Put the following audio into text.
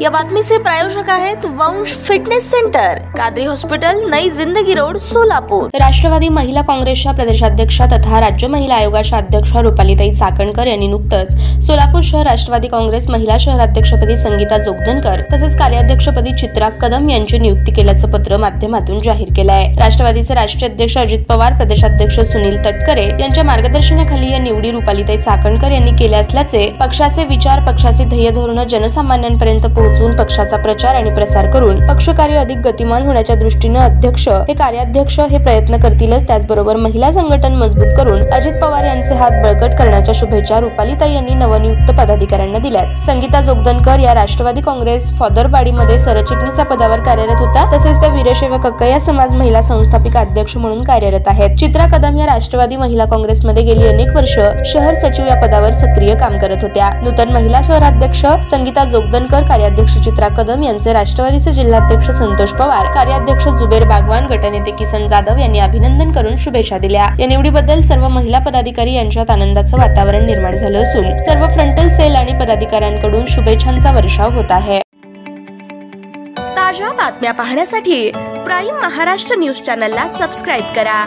या बातमीचे प्रायोजक आहेत वंश फिटनेस सेंटर, कादरी हॉस्पिटल, नई जिंदगी रोड, सोलापूर। राष्ट्रवादी महिला काँग्रेसच्या प्रदेशाध्यक्षा तथा राज्य महिला आयोगाच्या अध्यक्षा रुपालीताई चाकणकर यांनी नुकतंच सोलापूर शहर राष्ट्रवादी काँग्रेस महिला शहराध्यक्षपदी संगीता जोगदनकर तसेच कार्याध्यक्षपदी चित्रा कदम यांची नियुक्ती केल्याचं पत्र माध्यमातून जाहीर केलं आहे। राष्ट्रवादीचे राष्ट्रीय अध्यक्ष अजित पवार, प्रदेशाध्यक्ष सुनील तटकरे यांच्या मार्गदर्शनाखाली या निवडी रुपालीताई चाकणकर यांनी केल्या असल्याचे, पक्षाचे विचार, पक्षाचे ध्येय धोरण जनसामान्यांपर्यंत पोहोचवून पक्षाचा प्रचार आणि प्रसार करून पक्षकार्य अधिक गतिमान होण्याच्या दृष्टीने अध्यक्ष हे कार्याध्यक्ष हे प्रयत्न करतीलच, त्याचबरोबर महिला संघटन मजबूत करून अजित पवार यांचे हात बळकट करण्याच्या शुभेच्छा रुपालीताई यांनी नवनियुक्त पदाधिकाऱ्यांना दिल्यात। संगीता जोगदनकर या राष्ट्रवादी काँग्रेस फॉदरबाडीमध्ये सरचिटणीस या पदावर कार्यरत होता, तसेच त्या वीरशैव कक्कया समाज महिला संस्थापिका अध्यक्ष म्हणून कार्यरत आहेत। चित्रा कदम या राष्ट्रवादी महिला काँग्रेसमध्ये गेली अनेक वर्ष शहर सचिव या पदावर सक्रिय काम करत होत्या। नूतन महिला शहराध्यक्ष संगीता जोगदनकर, कार्याध्यक्ष चित्रा कदम यांचे राष्ट्रवादीचे जिल्हाध्यक्ष संतोष पवार, कार्याध्यक्ष जुबेर बागवान, गटनेते किसन जाधव यांनी अभिनंदन करून शुभेच्छा दिल्या। या निवडीबद्दल सर्व महिला पदाधिकारी यांच्यात आनंदाचं वातावरण निर्माण झालं असून सर्व फ्रंटल सेल आणि पदाधिकाऱ्यांकडून शुभेच्छांचा वर्षाव होत आहे। ताज्या बातम्या पाहण्यासाठी प्राईम महाराष्ट्र न्यूज चॅनलला सबस्क्राईब करा।